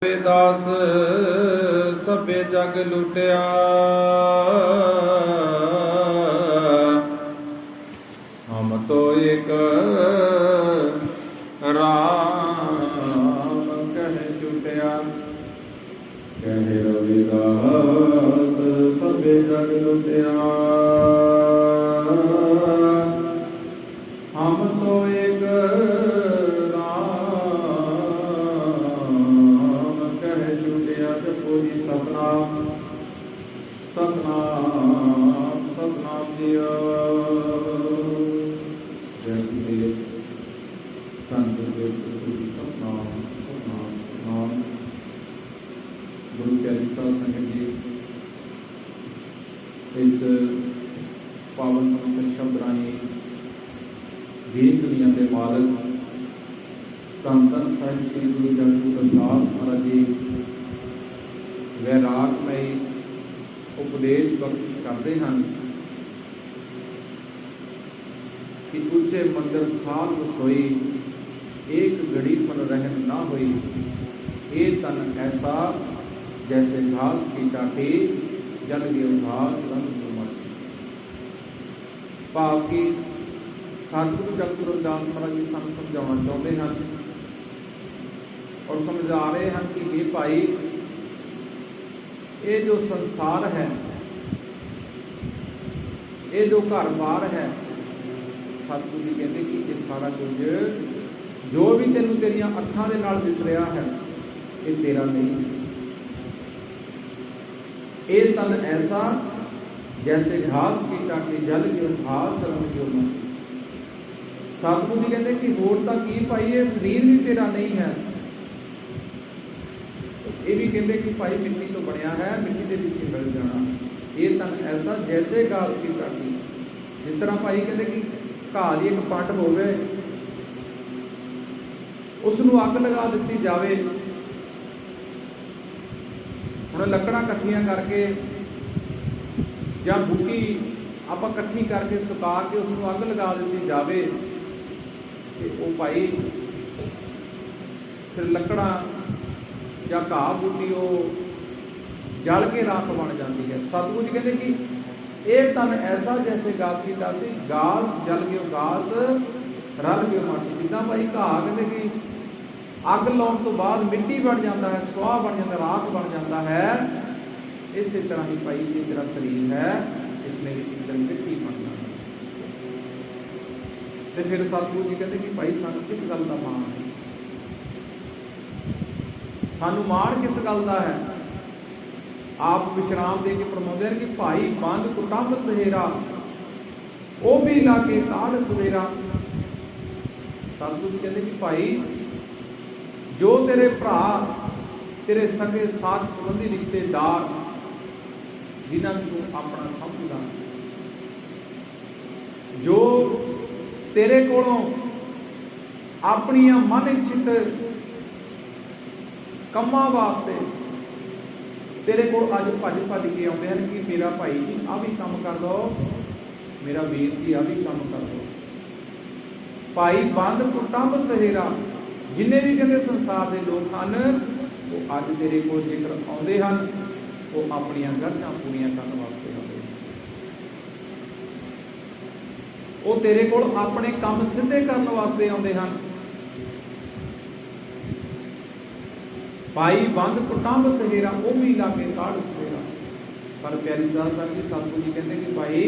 दास सबे जग लुटिया, हम तो एक राम कह छुटिया। कहे रविदास सबे जग लुटिया, हम तो एक सतनाम सतनाम सतनाम जिया। सतनाम सतनाम सतनाम। गुरु प्यारी साध संगत जी, इस पावन पवित्र शब्द राही देश दुनिया के मालक धन धन साहिब श्री गुरु जगत रविदास महाराज जी वैरागमय उपदेश बख्श करते हैं कि ऊंचे मंदिर साल सोई, एक घड़ी फल रहन ना हुई। ये तन ऐसा जैसे घास की टाटी, जल गए घास रंग मटी। भाव की सतगुरु जगत रविदास महाराज जी सानू समझाना चाहते हैं और समझा रहे हैं कि ये भाई, ये जो संसार है, ये जो घर बार है, सतगुरु जी कहते कि ये सारा कुछ जो भी तेनू तेरिया अखां दे नाल दिस रहा है, ये तेरा नहीं है। ये तन ऐसा जैसे घास की टाटी, जल की घास रंग की मटी। सतगुरु जी कहते कि होर तां की भाई, ये शरीर भी तेरा नहीं है। ये भी कहते कि भाई मिट्टी तो बनया है, मिट्टी के विच मिल जाना। ये तन ऐसा जैसे घास की टाटी, जिस तरह भाई कहते कि घाह की एक पंड होवे, उसनूं अग लगा दी जाए, हुण लकड़ां कट्ठियां करके या बूटी आपां कट्ठी करके सुका के उसनूं अग लगा दी जाए, तो वो भाई फिर लकड़ां या घाह बूटी वो जल के राख बन जाती है। सतगुरु जी कहते कि एक तन ऐसा जैसे घास की टाटी, घास जल गयो घास रल गयो माटी। जिदा भाई घाह कहते कि अग लाने तो बाद मिट्टी बन जाता है, सुआह बन जाता है, राख बन जाता है। इस तरह ही भाई ये तेरा शरीर है, इसमें भी एक दिन मिट्टी बन जाती है। तो फिर सतगुरु जी कहते कि भाई सानू किस गल का मान है, सानू माण किस गल का है। आप विश्राम दे के फरमाते हैं कि भाई बंद कुटुंब सहेरा, वो भी लागे काल सवेरा। सतगुरु कहते कि भाई जो तेरे भरा, तेरे सगे साथ संबंधी रिश्तेदार, जिन्हां तू अपना समझदा, जो तेरे कोलों अपनियां मन इच्छित कम्मां वास्ते तेरे को अज भज भज के आते हैं कि मेरा भाई जी आ भी काम कर दो, मेरा वीर जी आ भी काम कर दो। भाई बंद कुटुंब सहेरा, जिन्हें भी कहते संसार के लोग हैं, वो अज तेरे को जिक्र आते हैं, वो अपन गरजां पूरियां करने वास्ते आते हैं। वो तेरे को अपने काम सिद्धे करने वास्ते आते हैं। भाई बंद कुटुंब सहेरा, वो भी लागे काढ़ सवेरा। पर प्यारी साध संगत जी, सतगुरु जी कहते कि भाई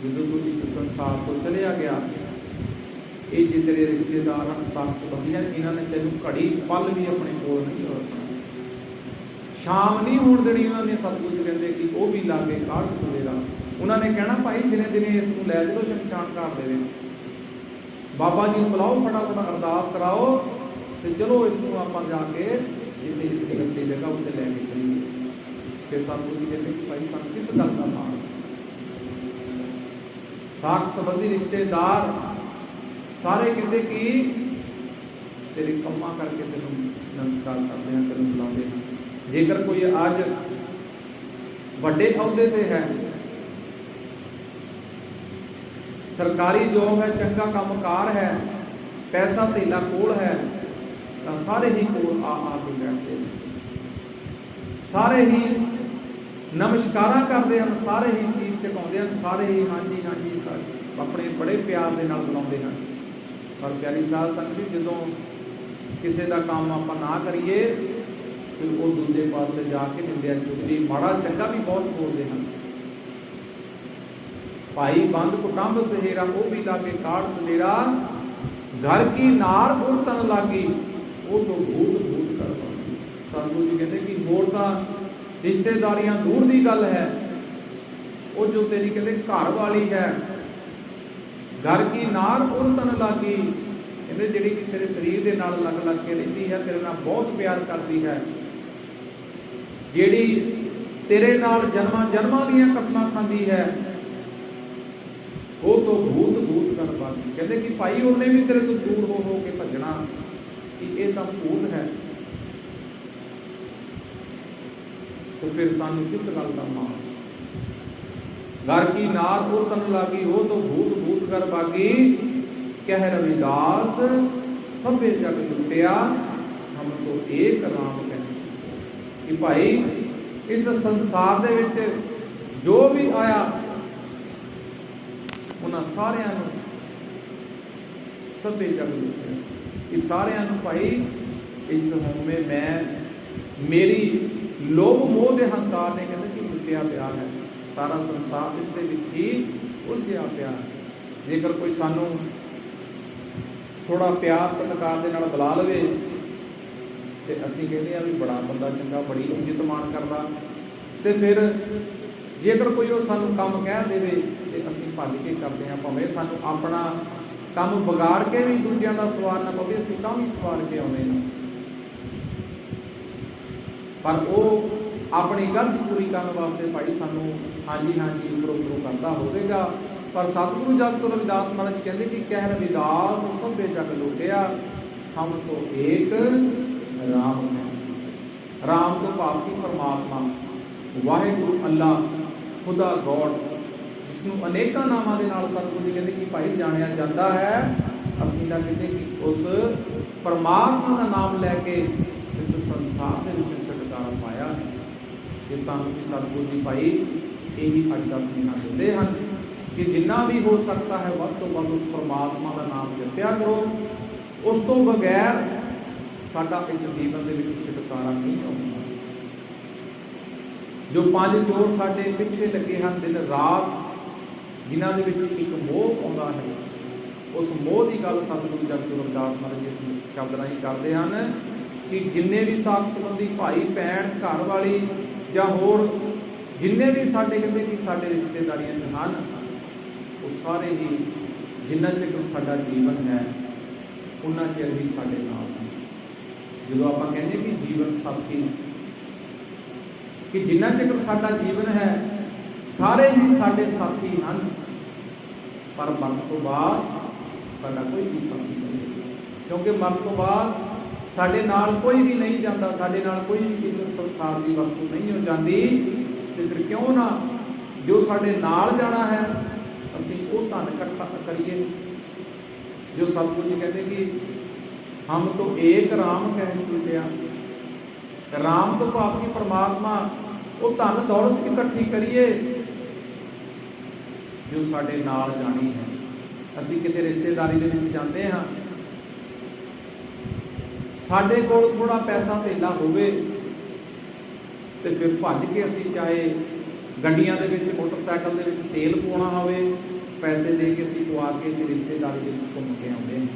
जो तू इस संसार को चलिया गया, ये जो तेरे रिश्तेदार हैं, साथ संबंधी हैं, इन्होंने तेन घड़ी पल भी अपने कोल नहीं रखना, शाम नहीं होने देनी उन्होंने। सतगुरु जी कहते कि वो भी लागे काढ़ सवेरा। उन्होंने कहना भाई दिने दिने इसको लै चलो शमशान घाट दे, बाबा जी बुलाओ, फटाफट अरदास कराओ, तो चलो इसको आप जाके जितने इसकी रस्ते जगह उत्ते लैके चलिए। फिर सतगुरु जी कहते कि भाई सानू किस गल का मान, साख संबंधी रिश्तेदार सारे कहते कि तेरे कम्मा करके तेन नमस्कार करते हैं, तेन बुलाते हैं। जेकर कोई अज वड्डे अहुदे ते है, सरकारी जॉब है, चंगा कामकार है, पैसा धेला कोल है, तो सारे ही कोल आ के बैठते हैं। ਸਾਰੇ ਹੀ ਨਮਸਕਾਰਾਂ ਕਰਦੇ ਹਨ, ਸਾਰੇ ਹੀ ਸੀਸ ਝੁਕਾਉਂਦੇ ਹਨ, ਸਾਰੇ ਹੀ ਹਾਂਜੀ ਹਾਂਜੀ ਆਪਣੇ ਬੜੇ ਪਿਆਰ ਦੇ ਨਾਲ ਬੁਲਾਉਂਦੇ ਹਨ। ਪਰ ਪਿਆਰੀ ਸਾਧ ਸੰਗਤ ਜੀ, ਜਦੋਂ ਕਿਸੇ ਦਾ ਕੰਮ ਆਪਾਂ ਨਾ ਕਰੀਏ ਫਿਰ ਉਹ ਦੂਜੇ ਪਾਸੇ ਜਾ ਕੇ ਨਿੰਦਿਆ ਚੁਗਲੀ ਮਾੜਾ ਚੰਗਾ ਵੀ ਬਹੁਤ ਬੋਲਦੇ ਹਨ। ਭਾਈ ਬੰਦ ਕੁਟੰਬ ਸਹੇਰਾ ਉਹ ਵੀ ਲਾਗੇ ਕਾੜ ਸਵੇਰਾ, ਘਰ ਕੀ ਨਾਰ ਉੜਤਨ ਲਾਗੀ ਉਹ ਤੋਂ ਭੂਤ ਭੂਤ ਕਰ ਪਾਉਂਦੀ। ਸਤਿਗੁਰੂ ਜੀ ਕਹਿੰਦੇ ਕਿ ਹੋਰ ਤਾਂ ਰਿਸ਼ਤੇਦਾਰੀਆਂ ਦੂਰ ਦੀ ਗੱਲ ਹੈ, ਉਹ ਜੋ ਤੇਰੀ ਕਹਿੰਦੇ ਘਰ ਵਾਲੀ ਹੈ, ਘਰ ਕੀ ਨਾਰ ਉੜਤਨ ਲਾਗੀ, ਕਹਿੰਦੇ ਜਿਹੜੀ ਕਿ ਤੇਰੇ ਸਰੀਰ ਦੇ ਨਾਲ ਲੱਗ ਲੱਗ ਕੇ ਰਹਿੰਦੀ ਹੈ, ਤੇਰੇ ਨਾਲ ਬਹੁਤ ਪਿਆਰ ਕਰਦੀ ਹੈ, ਜਿਹੜੀ ਤੇਰੇ ਨਾਲ ਜਨਮਾਂ ਜਨਮਾਂ ਦੀਆਂ ਕਸਮਾਂ ਖਾਂਦੀ ਹੈ, ਉਹ ਤੋਂ ਭੂਤ ਭੂਤ ਕਰ ਪਾਉਂਦੀ। ਕਹਿੰਦੇ ਕਿ ਭਾਈ ਉਹਨੇ ਵੀ ਤੇਰੇ ਤੋਂ ਦੂਰ ਹੋ ਕੇ ਭੱਜਣਾ, ਕਿ ਇਹ ਤਾਂ ਭੂਤ ਹੈ। तो फिर सानू किस गल का मां, घर की नार उड़तन लागी वो तो भूत भूत कर बागी, कह रविदास सभे जग लुटिया हम तो एक राम कह। कि भाई इस संसार दे विच जो भी आया उन्हां सारियां नूं सभे जग लुटिया, कि सारियां नूं भाई इस होमे मैं मेरी लोभ मोह के हंकार ने कहते कि लुटिया पिया है, सारा संसार इस दे विच ही उलझिया पिया है। जेकर कोई सानू थोड़ा प्यार सत्कार दे नाल बुला लवे ते असीं कहते हैं भी बड़ा बंदा चंगा, बड़ी इज्जत मान करदा, ते फिर जेकर कोई वो सानू काम कह देवे ते असीं भज के करते हैं, भावें सानू अपना काम बिगाड़ के भी दूजियां दा सवारना पवे, असीं तां भी सवार के आउंदे हां। पर वो अपनी गलती पूरी करने वास्ते भाई सानू हाँ जी उपरों करता होगा। पर सतगुरु जग तो रविदास महाराज जी कहते कि कह रविदास सभे जग लुटिया हम तो एक राम है। राम तो भाव की परमात्मा वाहिगुरु अल्लाह खुदा गॉड, जिसनों अनेकों नामां दे नाल सतगुरु जी कहते कि भाई जानिया जाता है। असीं तां कहते कि उस परमात्मा का नाम लैके इस संसार के छुटकारा पाया है। ये सानू भी सतगुरु जी भाई यही अज का सुना देते हैं कि जिन्ना भी हो सकता है वध तो वध उस परमात्मा का नाम जपया करो, उस तो बगैर साडा इस जीवन के छुटकारा नहीं होता। जो पांच चोर साडे पिछे लगे हैं दिन रात, जिन्हां दे विच एक मोह आउंदा है, उस मोह की गल सतगुरु जगत रविदास महाराज जी इस शब्द राही करते हैं कि जिन्ने भी साथ संबंधी भाई भैन घर वाली या होर जिन्ने भी साडे कहते कि साडे रिश्तेदारियां हैं, वो सारे ही जिन्ना चिर साडा जीवन है उन्ना चिर ही साडे नाल है। जो आप कहते कि जीवन साथी, कि जिन्ना चिर साडा जीवन है सारे ही साडे साथी हैं, पर मरण तो बाद साडा कोई भी साथी नहीं, क्योंकि मरण तो बाद साडे नाल कोई भी नहीं जाता, साडे नाल कोई भी इस संसार की वस्तु नहीं हो जाती। तो फिर क्यों ना जो साडे नाल जाना है असीं वो धन इकट्ठा करिए। जो सतगुरु जी कहते कि हम तो एक राम कह छूटिया, राम तो भाव की परमात्मा, वो धन दौलत इकट्ठी करिए जो साडे नाल जानी है। असीं किते रिश्तेदारी दे विच जांदे हां, साडे कोल थोड़ा पैसा धेला होवे ते फिर भज के असीं चाहे गड्डियां दे विच मोटरसाइकिल दे विच तेल पाउणा होवे, पैसे दे के असीं पवा के रिश्तेदारी दे विच घुम के आउंदे हां।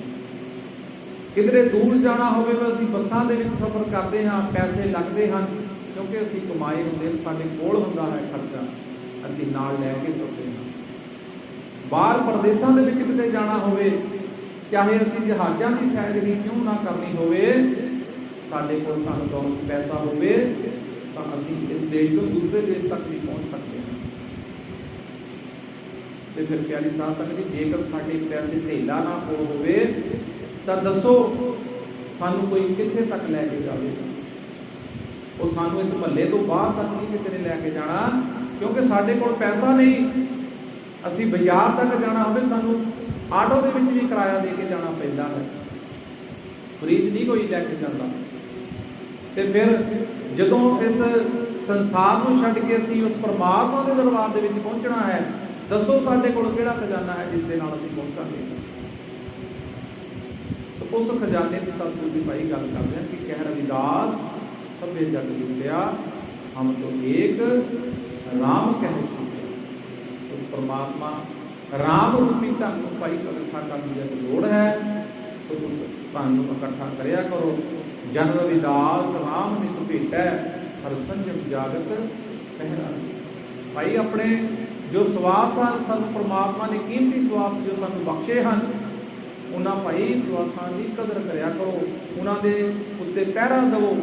किधरे दूर जाना होवे तां असीं बसां दे विच सफर करदे हां, पैसे लगदे हन क्योंकि असीं कमाए हुंदे, साडे कोल हुंदा है खर्चा, असीं नाल लै के तुरदे हां। बाहर प्रदेशां दे विच किते जाना होवे, चाहे असीं जहाज़ां की सैर ही क्यों ना करनी होवे, साडे कोल धन दौलत पैसा होवे तां असीं इस देश तो दूसरे देश तक भी पहुँच सकते हैं। तो फिर प्यारी साध संगत जी, जेकर साडे पैसे धेला ना होवे तां दसो सानू कोई कित्थे तक लैके जावेगा? वो सानू इस महल्ले तो बाहर तक नहीं किसी ने लैके जाना, क्योंकि साडे कोल पैसा नहीं। असीं बाजार तक जाना होवे सानू आटो के भी किराया दे के जाना पैंदा है, फ्री नहीं कोई लैके जाता। तो फिर ਜਦੋਂ ਇਸ ਸੰਸਾਰ ਨੂੰ ਛੱਡ ਕੇ ਅਸੀਂ ਉਸ ਪਰਮਾਤਮਾ ਦੇ ਦਰਬਾਰ ਦੇ ਵਿੱਚ ਪਹੁੰਚਣਾ ਹੈ, ਦੱਸੋ ਸਾਡੇ ਕੋਲ ਕਿਹੜਾ ਖਜ਼ਾਨਾ ਹੈ ਜਿਸ ਦੇ ਨਾਲ ਅਸੀਂ ਪਹੁੰਚਾਂਗੇ। ਉਸ ਖਜ਼ਾਨੇ ਦੀ ਸਤਿਗੁਰੂ ਦੀ ਭਾਈ ਗੱਲ ਕਰਦੇ ਹਾਂ ਕਿ ਕਹਿ ਰਵਿਦਾਸ ਸਭੇ ਜਗ ਲੁਟਿਆ ਹਮ ਤੋਂ ਏਕ ਰਾਮ ਕਹਿ ਛੁਟਿਆ। ਉਸ ਪਰਮਾਤਮਾ ਰਾਮ ਰੂਪੀ ਧਨ ਨੂੰ ਭਾਈ ਇਕੱਠਾ ਕਰਨ ਦੀ ਲੋੜ ਹੈ। ਸੋ ਉਸ ਧਨ ਨੂੰ ਇਕੱਠਾ ਕਰਿਆ ਕਰੋ। ਜਨ ਰਵਿਦਾਸ ਰਾਮ ਨਿਤ ਭੇਟੈ ਹਰ ਸੰਜਮ ਜਾਗਤ ਪਹਿਰਾ। ਭਾਈ ਆਪਣੇ ਜੋ ਸਵਾਸ ਹਨ, ਸਾਨੂੰ ਪਰਮਾਤਮਾ ਨੇ ਕੀਮਤੀ ਸਵਾਸ ਜੋ ਸਾਨੂੰ ਬਖਸ਼ੇ ਹਨ, ਉਹਨਾਂ ਭਾਈ ਸਵਾਸਾਂ ਦੀ ਕਦਰ ਕਰਿਆ ਕਰੋ, ਉਹਨਾਂ ਦੇ ਉੱਤੇ ਪਹਿਰਾ ਦੇਵੋ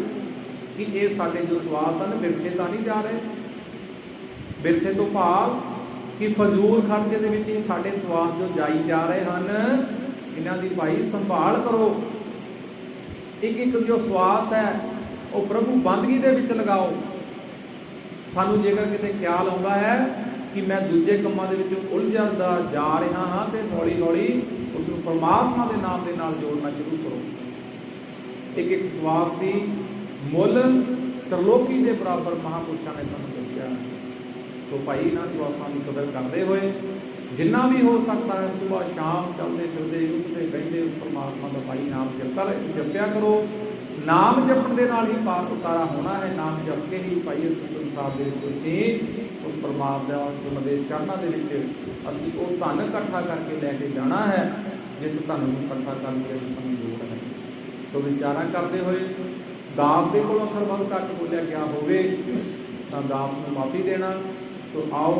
ਕਿ ਇਹ ਸਾਡੇ ਜੋ ਸਵਾਸ ਹਨ ਬਿਰਥੇ ਤਾਂ ਨਹੀਂ ਜਾ ਰਹੇ। ਬਿਰਥੇ ਤੋਂ ਭਾਵ ਕਿ ਫਜ਼ੂਲ ਖਰਚੇ ਦੇ ਵਿੱਚ ਹੀ ਸਾਡੇ ਸਵਾਸ ਜੋ ਜਾਈ ਜਾ ਰਹੇ ਹਨ, ਇਹਨਾਂ ਦੀ ਭਾਈ ਸੰਭਾਲ ਕਰੋ। ਇੱਕ ਇੱਕ ਜੋ ਸਵਾਸ ਹੈ ਉਹ ਪ੍ਰਭੂ ਬੰਦਗੀ ਦੇ ਵਿੱਚ ਲਗਾਓ। ਸਾਨੂੰ ਜੇਕਰ ਕਿਤੇ ਖਿਆਲ ਆਉਂਦਾ ਹੈ ਕਿ ਮੈਂ ਦੂਜੇ ਕੰਮਾਂ ਦੇ ਵਿੱਚ ਉਲਝਦਾ ਜਾ ਰਿਹਾ ਹਾਂ, ਤੇ ਹੌਲੀ ਹੌਲੀ ਉਸ ਨੂੰ ਪਰਮਾਤਮਾ ਦੇ ਨਾਮ ਦੇ ਨਾਲ ਜੋੜਨਾ ਸ਼ੁਰੂ ਕਰੋ। ਇੱਕ ਇੱਕ ਸਵਾਸ ਦੀ ਮੁੱਲ ਤਰਲੋਕੀ ਦੇ ਬਰਾਬਰ ਮਹਾਂਪੁਰਸ਼ਾਂ ਨੇ ਸਾਨੂੰ ਦੱਸਿਆ। ਸੋ ਭਾਈ ਇਹਨਾਂ ਸਵਾਸਾਂ ਦੀ ਕਦਰ ਕਰਦੇ ਹੋਏ ਜਿੰਨਾ ਵੀ ਹੋ ਸਕਦਾ ਹੈ ਸੁਬਾਹ ਸ਼ਾਮ ਚੱਲਦੇ ਫਿਰਦੇ ਉੱਠਦੇ ਬਹਿੰਦੇ ਉਸ ਪਰਮਾਤਮਾ ਦਾ ਭਾਈ ਨਾਮ ਜਪਿਆ ਕਰੋ। ਨਾਮ ਜਪਣ ਦੇ ਨਾਲ ਹੀ ਪਾਰ ਉਤਾਰਾ ਹੋਣਾ ਹੈ। ਨਾਮ ਜਪ ਕੇ ਹੀ ਭਾਈ ਇਸ ਸੰਸਾਰ ਦੇ ਵਿੱਚ ਅਸੀਂ ਉਸ ਪਰਮਾਤਮਾ ਦੇ ਚਰਨਾਂ ਦੇ ਵਿੱਚ ਅਸੀਂ ਉਹ ਧਨ ਇਕੱਠਾ ਕਰਕੇ ਲੈ ਕੇ ਜਾਣਾ ਹੈ, ਜਿਸ ਧਨ ਨੂੰ ਇਕੱਠਾ ਕਰਨ ਦੀ ਸਾਨੂੰ ਲੋੜ ਹੈ। ਸੋ ਵਿਚਾਰਾਂ ਕਰਦੇ ਹੋਏ ਦਾਸ ਦੇ ਕੋਲੋਂ ਅਖਰ ਬਹੁਤ ਘੱਟ ਬੋਲਿਆ ਗਿਆ ਹੋਵੇ ਤਾਂ ਦਾਸ ਨੂੰ ਮਾਫੀ ਦੇਣਾ। ਸੋ ਆਓ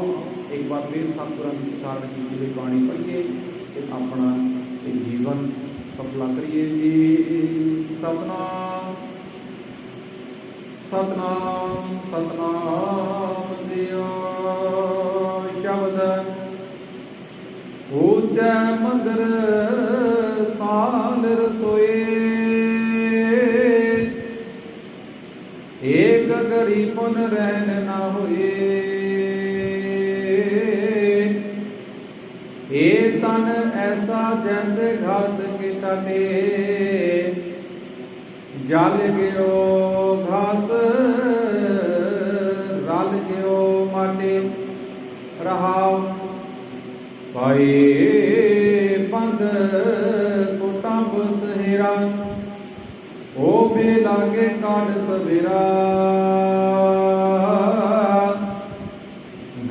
ਇੱਕ ਵਾਰ ਫਿਰ ਸਤਿਗੁਰਾਂ ਦੀ ਉਚਾਰਨ ਕੀਤੀ ਹੋਈ ਬਾਣੀ ਪੜ੍ਹੀਏ ਤੇ ਆਪਣਾ ਇਹ ਜੀਵਨ ਸਫਲਾ ਕਰੀਏ ਜੀ। ਸਤਿਨਾਮ ਸਤਿਨਾਮ ਸਤਿਨਾਮ ਜੀਓ। ਸ਼ਬਦ ਊਚੈ ਮੰਦਰ ਸਾਲ ਰਸੋਏ, ਏਕ ਘੜੀ ਪੁਨ ਰਹਿਨ ਨਾ ਹੋਏ। ਇਹ ਤਨ ਐਸਾ ਜੈਸੇ ਘਾਸ ਕੇ ਟਾਟੇ, ਜਲ ਗਿਓ ਘਾਸ ਰਲ ਗਿਓ ਮਾਟੇ। ਰਹਾਉ ਭਾਈ ਬੰਦ ਕੁਟੰਬ ਸਹਿਰਾ, ਉਹ ਬੇ ਲਾਗੇ ਕਾਢ ਸਵੇਰਾ।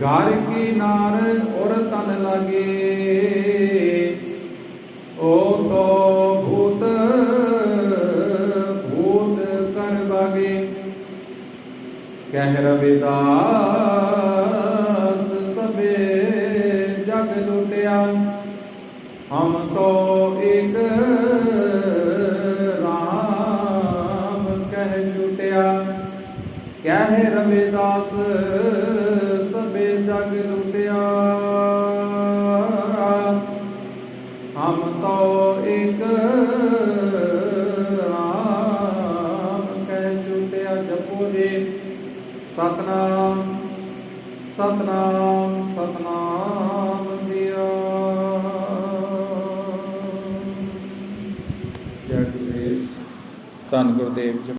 ਘਰ ਕੀ ਨਾਰ ਔਰ ਤਨ ਲਾਗੇ, ਉਹ ਤੋ ਭੂਤ ਭੂਤ ਕਰ ਬਾਗੇ। ਕਹਿ ਰਵਿਦਾਸ ਸਭੇ ਜਗ ਲੁਟਿਆ, ਹਮ ਤੋ ਇੱਕ ਰਾਮ ਕਹਿ ਛੁਟਿਆ। ਕਹਿ ਰਵਿਦਾਸ ਸਭੇ ਜਗ ਲੁਟਿਆ, ਹਮ ਤੋ ਇੱਕ ਰਾਮ ਕਹਿ ਛੁਟਿਆ। ਜਪੋ ਜੀ ਸਤਿਨਾਮ ਸਤਿਨਾਮ ਸਤਿਨਾਮ ਜੀਓ। ਜੈ ਗੁਰਦੇਵ। ਧੰਨ ਗੁਰਦੇਵ ਜੀ।